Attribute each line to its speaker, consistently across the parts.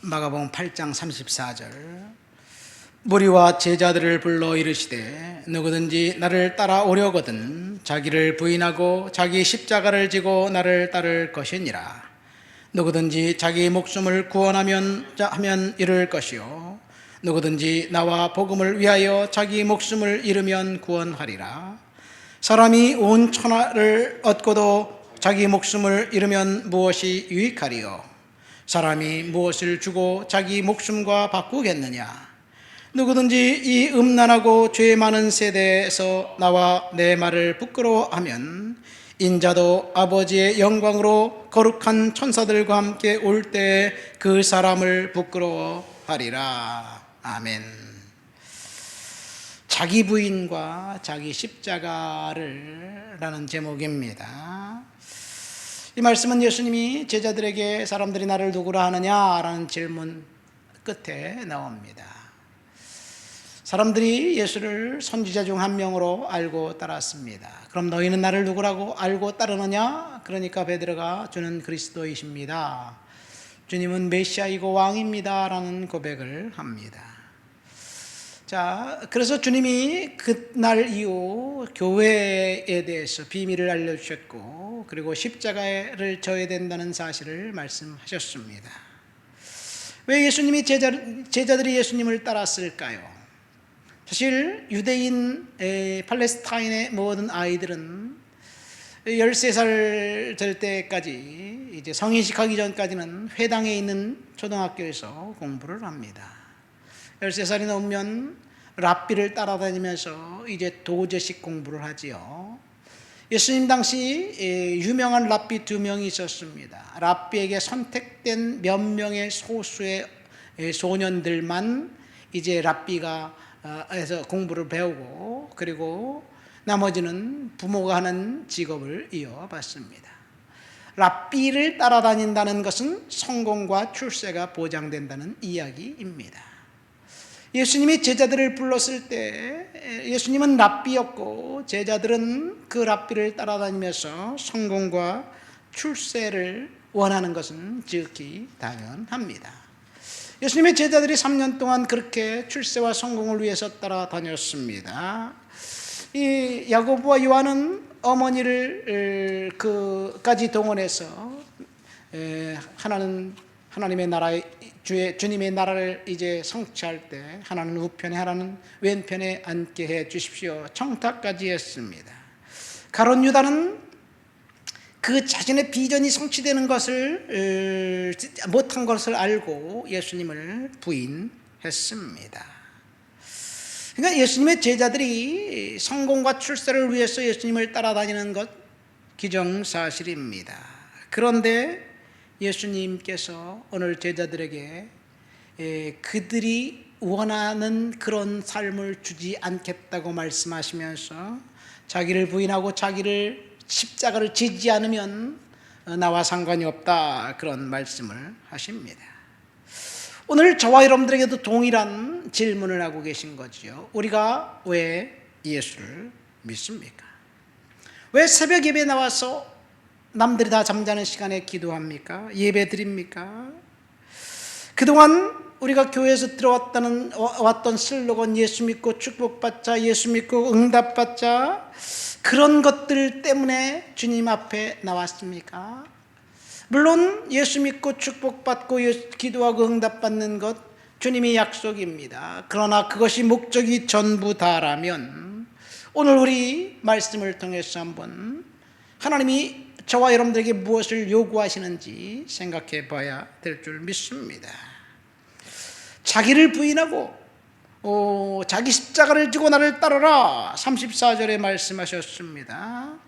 Speaker 1: 마가복음 8장 34절 무리와 제자들을 불러 이르시되 누구든지 나를 따라오려거든 자기를 부인하고 자기 십자가를 지고 나를 따를 것이니라. 누구든지 자기 목숨을 구원하면 하면 잃을 것이요 누구든지 나와 복음을 위하여 자기 목숨을 잃으면 구원하리라. 사람이 온 천하를 얻고도 자기 목숨을 잃으면 무엇이 유익하리요? 사람이 무엇을 주고 자기 목숨과 바꾸겠느냐? 누구든지 이 음란하고 죄 많은 세대에서 나와 내 말을 부끄러워하면 인자도 아버지의 영광으로 거룩한 천사들과 함께 올 때에 그 사람을 부끄러워하리라. 아멘. 자기 부인과 자기 십자가를 라는 제목입니다. 이 말씀은 예수님이 제자들에게 사람들이 나를 누구라 하느냐라는 질문 끝에 나옵니다. 사람들이 예수를 선지자 중 한 명으로 알고 따랐습니다. 그럼 너희는 나를 누구라고 알고 따르느냐? 그러니까 베드로가 주는 그리스도이십니다. 주님은 메시아이고 왕입니다 라는 고백을 합니다. 자, 그래서 주님이 그날 이후 교회에 대해서 비밀을 알려주셨고 그리고 십자가를 져야 된다는 사실을 말씀하셨습니다. 왜 예수님이 제자들이 예수님을 따랐을까요? 사실 유대인 팔레스타인의 모든 아이들은 13살 될 때까지 이제 성인식 하기 전까지는 회당에 있는 초등학교에서 공부를 합니다. 13살이 넘으면 랍비를 따라다니면서 이제 도제식 공부를 하지요. 예수님 당시 유명한 랍비 2명이 있었습니다. 랍비에게 선택된 몇 명의 소수의 소년들만 이제 랍비가 해서 공부를 배우고 그리고 나머지는 부모가 하는 직업을 이어받습니다. 랍비를 따라다닌다는 것은 성공과 출세가 보장된다는 이야기입니다. 예수님이 제자들을 불렀을 때 예수님은 랍비였고 제자들은 그 랍비를 따라다니면서 성공과 출세를 원하는 것은 지극히 당연합니다. 예수님의 제자들이 3년 동안 그렇게 출세와 성공을 위해서 따라다녔습니다. 이 야고보와 요한은 어머니를 그까지 동원해서 하나님의 나라의 주님의 나라를 이제 성취할 때 하나는 우편에 하나는 왼편에 앉게 해 주십시오 청탁까지 했습니다. 가룟 유다는 그 자신의 비전이 성취되는 것을 못한 것을 알고 예수님을 부인했습니다. 그러니까 예수님의 제자들이 성공과 출세를 위해서 예수님을 따라다니는 것 기정사실입니다. 그런데 예수님께서 오늘 제자들에게 그들이 원하는 그런 삶을 주지 않겠다고 말씀하시면서 자기를 부인하고 자기를 십자가를 지지 않으면 나와 상관이 없다 그런 말씀을 하십니다. 오늘 저와 여러분들에게도 동일한 질문을 하고 계신 거지요. 우리가 왜 예수를 믿습니까? 왜 새벽 예배에 나와서 남들이 다 잠자는 시간에 기도합니까? 예배 드립니까? 그동안 우리가 교회에서 왔던 슬로건 예수 믿고 축복받자, 예수 믿고 응답받자 그런 것들 때문에 주님 앞에 나왔습니까? 물론 예수 믿고 축복받고 기도하고 응답받는 것 주님의 약속입니다. 그러나 그것이 목적이 전부다라면 오늘 우리 말씀을 통해서 한번 하나님이 저와 여러분들에게 무엇을 요구하시는지 생각해 봐야 될 줄 믿습니다. 자기를 부인하고 자기 십자가를 지고 나를 따르라 34절에 말씀하셨습니다.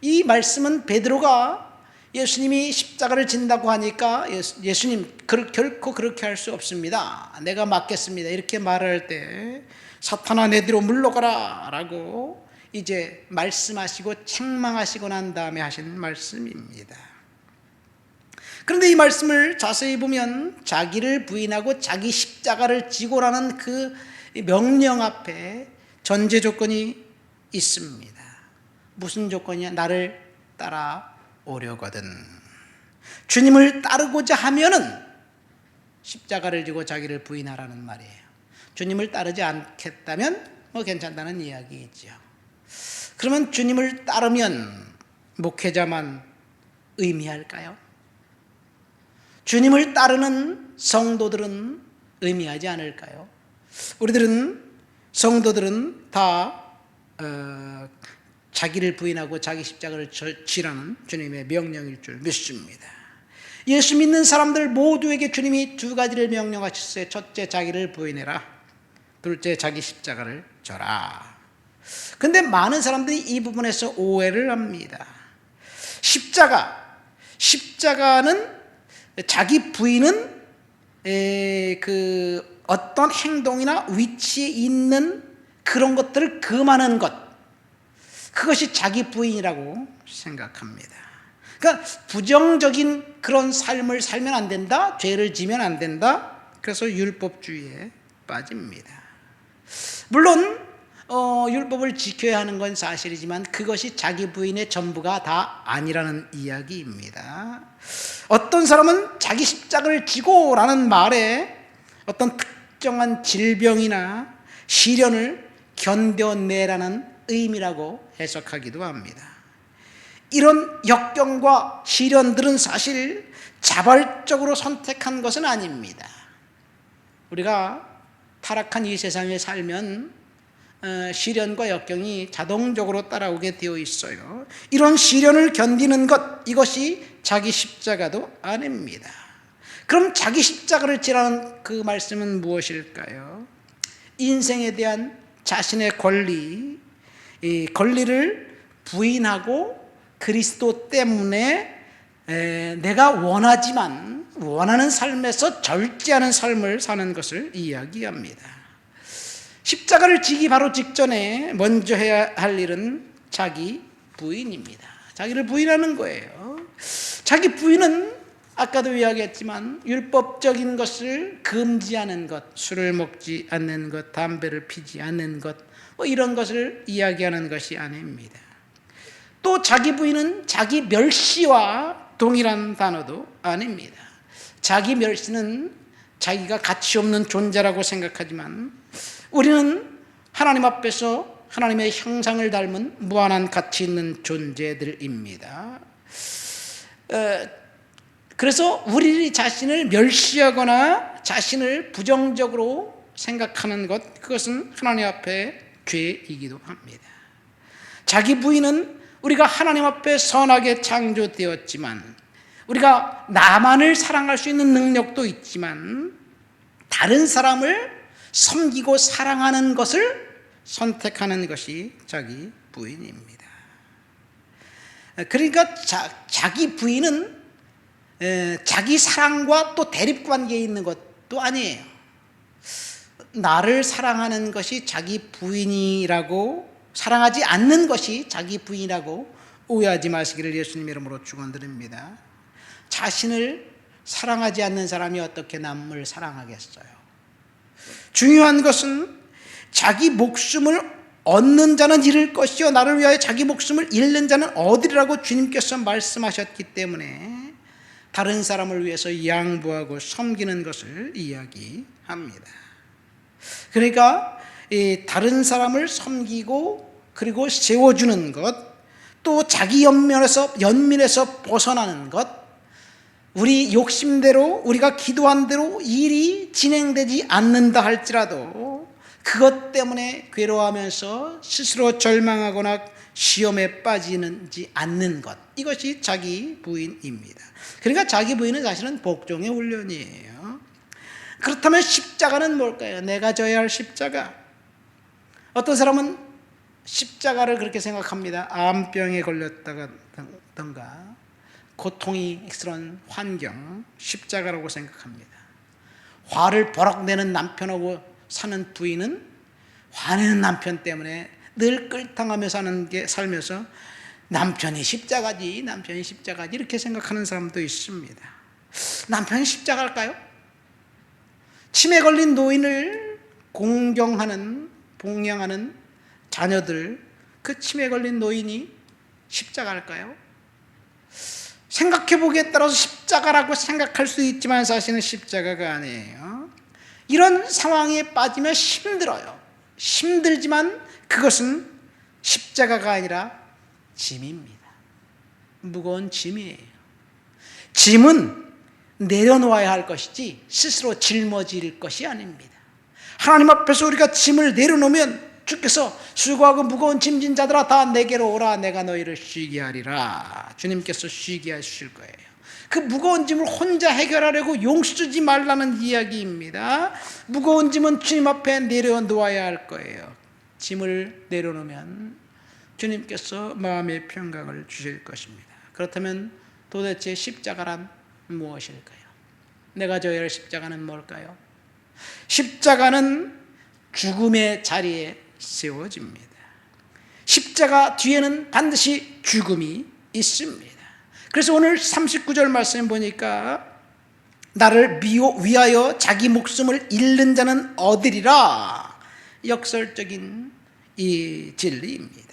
Speaker 1: 이 말씀은 베드로가 예수님이 십자가를 진다고 하니까 예수님 결코 그렇게 할 수 없습니다. 내가 맡겠습니다. 이렇게 말할 때 사탄아 내 뒤로 물러가라 라고 이제 말씀하시고 책망하시고 난 다음에 하신 말씀입니다. 그런데 이 말씀을 자세히 보면 자기를 부인하고 자기 십자가를 지고라는 그 명령 앞에 전제 조건이 있습니다. 무슨 조건이냐? 나를 따라오려거든. 주님을 따르고자 하면은 십자가를 지고 자기를 부인하라는 말이에요. 주님을 따르지 않겠다면 괜찮다는 이야기이죠. 그러면 주님을 따르면 목회자만 의미할까요? 주님을 따르는 성도들은 의미하지 않을까요? 우리들은 성도들은 다 자기를 부인하고 자기 십자가를 지라는 주님의 명령일 줄 믿습니다. 예수 믿는 사람들 모두에게 주님이 두 가지를 명령하셨어요. 첫째, 자기를 부인해라. 둘째, 자기 십자가를 져라. 근데 많은 사람들이 이 부분에서 오해를 합니다. 십자가는 자기 부인은 그 어떤 행동이나 위치에 있는 그런 것들을 금하는 것, 그것이 자기 부인이라고 생각합니다. 그러니까 부정적인 그런 삶을 살면 안 된다, 죄를 지면 안 된다, 그래서 율법주의에 빠집니다. 물론 율법을 지켜야 하는 건 사실이지만 그것이 자기 부인의 전부가 다 아니라는 이야기입니다. 어떤 사람은 자기 십자가를 지고라는 말에 어떤 특정한 질병이나 시련을 견뎌내라는 의미라고 해석하기도 합니다. 이런 역경과 시련들은 사실 자발적으로 선택한 것은 아닙니다. 우리가 타락한 이 세상에 살면 시련과 역경이 자동적으로 따라오게 되어 있어요. 이런 시련을 견디는 것, 이것이 자기 십자가도 아닙니다. 그럼 자기 십자가를 지라는 그 말씀은 무엇일까요? 인생에 대한 자신의 권리, 이 권리를 부인하고 그리스도 때문에 내가 원하는 삶에서 절제하는 삶을 사는 것을 이야기합니다. 십자가를 지기 바로 직전에 먼저 해야 할 일은 자기 부인입니다. 자기를 부인하는 거예요. 자기 부인은 아까도 이야기했지만 율법적인 것을 금지하는 것, 술을 먹지 않는 것, 담배를 피지 않는 것, 이런 것을 이야기하는 것이 아닙니다. 또 자기 부인은 자기 멸시와 동일한 단어도 아닙니다. 자기 멸시는 자기가 가치 없는 존재라고 생각하지만 우리는 하나님 앞에서 하나님의 형상을 닮은 무한한 가치 있는 존재들입니다. 그래서 우리 자신을 멸시하거나 자신을 부정적으로 생각하는 것, 그것은 하나님 앞에 죄이기도 합니다. 자기 부인은 우리가 하나님 앞에 선하게 창조되었지만 우리가 나만을 사랑할 수 있는 능력도 있지만 다른 사람을 섬기고 사랑하는 것을 선택하는 것이 자기 부인입니다. 그러니까 자기 부인은 자기 사랑과 또 대립관계에 있는 것도 아니에요. 나를 사랑하는 것이 자기 부인이라고, 사랑하지 않는 것이 자기 부인이라고 오해하지 마시기를 예수님 이름으로 축원드립니다. 자신을 사랑하지 않는 사람이 어떻게 남을 사랑하겠어요? 중요한 것은 자기 목숨을 얻는 자는 잃을 것이요 나를 위하여 자기 목숨을 잃는 자는 얻으리라고 주님께서 말씀하셨기 때문에 다른 사람을 위해서 양보하고 섬기는 것을 이야기합니다. 그러니까 다른 사람을 섬기고 그리고 세워주는 것, 또 자기 연민에서 벗어나는 것, 우리 욕심대로 우리가 기도한 대로 일이 진행되지 않는다 할지라도 그것 때문에 괴로워하면서 스스로 절망하거나 시험에 빠지지 않는 것, 이것이 자기 부인입니다. 그러니까 자기 부인은 사실은 복종의 훈련이에요. 그렇다면 십자가는 뭘까요? 내가 져야 할 십자가. 어떤 사람은 십자가를 그렇게 생각합니다. 암병에 걸렸다던가 고통이 스러운 환경, 십자가라고 생각합니다. 화를 버럭 내는 남편하고 사는 부인은 화내는 남편 때문에 늘 끌당하며 살면서 남편이 십자가지 이렇게 생각하는 사람도 있습니다. 남편이 십자가일까요? 치매 걸린 노인을 봉양하는 자녀들, 그 치매 걸린 노인이 십자가일까요? 생각해보기에 따라서 십자가라고 생각할 수 있지만 사실은 십자가가 아니에요. 이런 상황에 빠지면 힘들어요. 힘들지만 그것은 십자가가 아니라 짐입니다. 무거운 짐이에요. 짐은 내려놓아야 할 것이지 스스로 짊어질 것이 아닙니다. 하나님 앞에서 우리가 짐을 내려놓으면 주께서 수고하고 무거운 짐진 자들아 다 내게로 오라, 내가 너희를 쉬게 하리라. 주님께서 쉬게 하실 거예요. 그 무거운 짐을 혼자 해결하려고 용쓰지 말라는 이야기입니다. 무거운 짐은 주님 앞에 내려놓아야 할 거예요. 짐을 내려놓으면 주님께서 마음의 평강을 주실 것입니다. 그렇다면 도대체 십자가란 무엇일까요? 내가 져야 할 십자가는 뭘까요? 십자가는 죽음의 자리에 세워집니다. 십자가 뒤에는 반드시 죽음이 있습니다. 그래서 오늘 39절 말씀 보니까 나를 위하여 자기 목숨을 잃는 자는 얻으리라. 역설적인 이 진리입니다.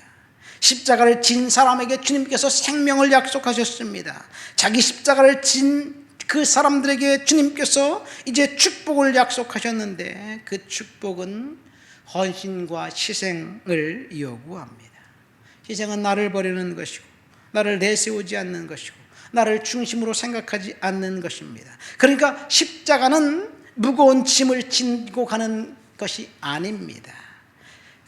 Speaker 1: 십자가를 진 사람에게 주님께서 생명을 약속하셨습니다. 자기 십자가를 진 그 사람들에게 주님께서 이제 축복을 약속하셨는데 그 축복은 헌신과 희생을 요구합니다. 희생은 나를 버리는 것이고 나를 내세우지 않는 것이고 나를 중심으로 생각하지 않는 것입니다. 그러니까 십자가는 무거운 짐을 지고 가는 것이 아닙니다.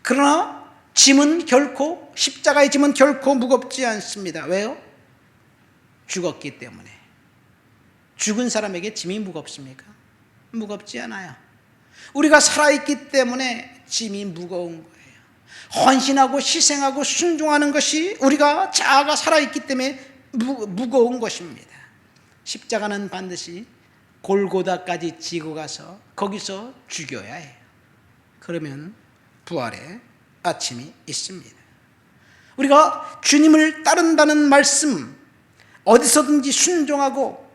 Speaker 1: 그러나 십자가의 짐은 결코 무겁지 않습니다. 왜요? 죽었기 때문에. 죽은 사람에게 짐이 무겁습니까? 무겁지 않아요. 우리가 살아있기 때문에 짐이 무거운 거예요. 헌신하고 희생하고 순종하는 것이 우리가 자아가 살아있기 때문에 무거운 것입니다. 십자가는 반드시 골고다까지 지고 가서 거기서 죽여야 해요. 그러면 부활의 아침이 있습니다. 우리가 주님을 따른다는 말씀, 어디서든지 순종하고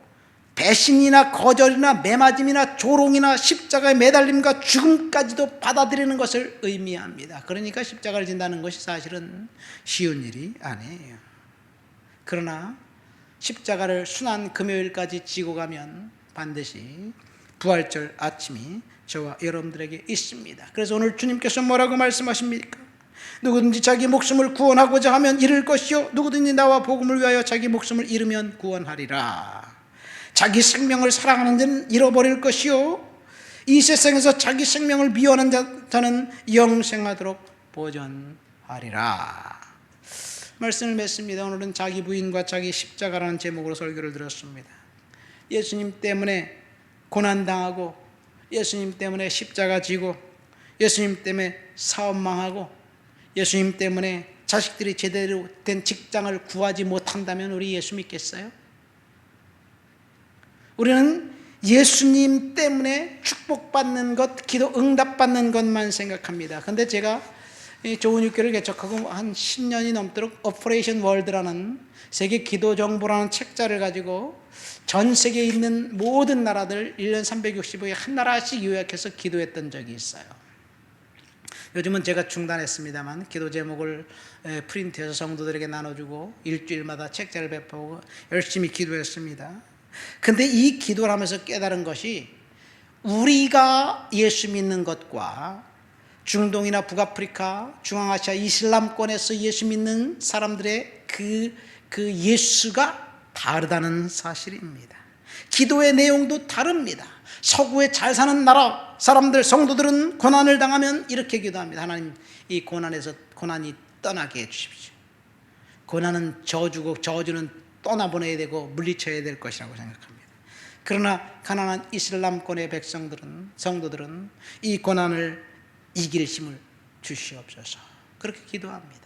Speaker 1: 배신이나 거절이나 매맞음이나 조롱이나 십자가의 매달림과 죽음까지도 받아들이는 것을 의미합니다. 그러니까 십자가를 진다는 것이 사실은 쉬운 일이 아니에요. 그러나 십자가를 순환 금요일까지 지고 가면 반드시 부활절 아침이 저와 여러분들에게 있습니다. 그래서 오늘 주님께서 뭐라고 말씀하십니까? 누구든지 자기 목숨을 구원하고자 하면 잃을 것이요 누구든지 나와 복음을 위하여 자기 목숨을 잃으면 구원하리라. 자기 생명을 사랑하는 자는 잃어버릴 것이요 이 세상에서 자기 생명을 미워하는 자는 영생하도록 보전하리라. 말씀을 맺습니다. 오늘은 자기 부인과 자기 십자가라는 제목으로 설교를 드렸습니다. 예수님 때문에 고난당하고 예수님 때문에 십자가 지고 예수님 때문에 사업 망하고 예수님 때문에 자식들이 제대로 된 직장을 구하지 못한다면 우리 예수 믿겠어요? 우리는 예수님 때문에 축복받는 것, 기도 응답받는 것만 생각합니다. 그런데 제가 좋은 육교를 개척하고 한 10년이 넘도록 오퍼레이션 월드라는 세계 기도 정보라는 책자를 가지고 전 세계에 있는 모든 나라들 1년 365일 한 나라씩 요약해서 기도했던 적이 있어요. 요즘은 제가 중단했습니다만 기도 제목을 프린트해서 성도들에게 나눠주고 일주일마다 책자를 배포하고 열심히 기도했습니다. 근데 이 기도를 하면서 깨달은 것이 우리가 예수 믿는 것과 중동이나 북아프리카, 중앙아시아 이슬람권에서 예수 믿는 사람들의 그 예수가 다르다는 사실입니다. 기도의 내용도 다릅니다. 서구에 잘 사는 나라 사람들, 성도들은 고난을 당하면 이렇게 기도합니다. 하나님, 이 고난이 떠나게 해주십시오. 고난은 저주고 저주는 떠나보내야 되고 물리쳐야 될 것이라고 생각합니다. 그러나 가난한 이슬람권의 성도들은 이 고난을 이길 힘을 주시옵소서. 그렇게 기도합니다.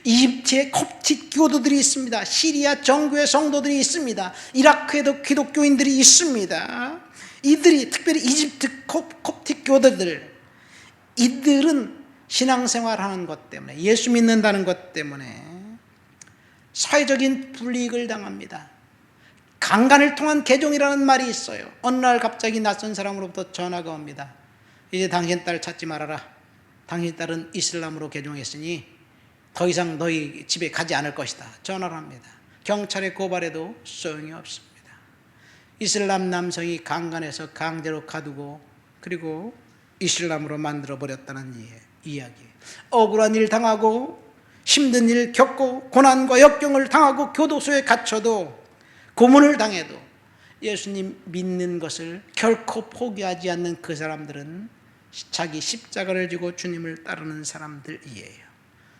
Speaker 1: 이집트에 콥틱 교도들이 있습니다. 시리아 정교회 성도들이 있습니다. 이라크에도 기독교인들이 있습니다. 이들이 특별히 이집트 콥틱 교도들, 이들은 신앙생활하는 것 때문에 예수 믿는다는 것 때문에 사회적인 불이익을 당합니다. 강간을 통한 개종이라는 말이 있어요. 어느 날 갑자기 낯선 사람으로부터 전화가 옵니다. 이제 당신 딸 찾지 말아라. 당신 딸은 이슬람으로 개종했으니 더 이상 너희 집에 가지 않을 것이다. 전화를 합니다. 경찰에 고발해도 소용이 없습니다. 이슬람 남성이 강간해서 강제로 가두고 그리고 이슬람으로 만들어버렸다는 이야기. 억울한 일 당하고 힘든 일 겪고 고난과 역경을 당하고 교도소에 갇혀도 고문을 당해도 예수님 믿는 것을 결코 포기하지 않는 그 사람들은 자기 십자가를 지고 주님을 따르는 사람들이에요.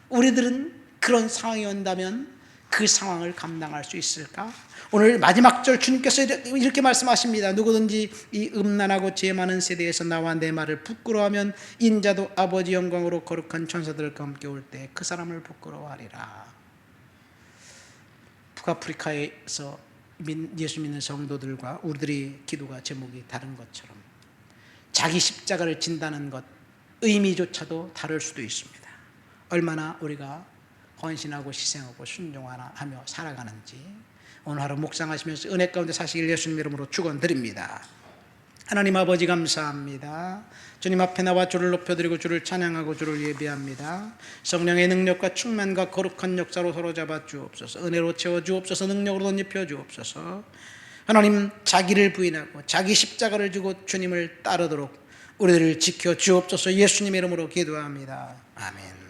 Speaker 1: 우리들은 그런 상황이 온다면 그 상황을 감당할 수 있을까? 오늘 마지막 절 주님께서 이렇게 말씀하십니다. 누구든지 이 음란하고 죄 많은 세대에서 나와 내 말을 부끄러워하면 인자도 아버지 영광으로 거룩한 천사들과 함께 올 때 그 사람을 부끄러워하리라. 북아프리카에서 예수 믿는 성도들과 우리들의 기도가 제목이 다른 것처럼 자기 십자가를 진다는 것 의미조차도 다를 수도 있습니다. 얼마나 우리가 헌신하고 희생하고 순종하며 살아가는지 오늘 하루 묵상하시면서 은혜 가운데 사시길 예수님 이름으로 축원드립니다. 하나님 아버지 감사합니다. 주님 앞에 나와 주를 높여드리고 주를 찬양하고 주를 예배합니다. 성령의 능력과 충만과 거룩한 역사로 사로잡아 주옵소서. 은혜로 채워 주옵소서. 능력으로 덧입혀 주옵소서. 하나님 자기를 부인하고 자기 십자가를 지고 주님을 따르도록 우리들을 지켜 주옵소서. 예수님의 이름으로 기도합니다. 아멘.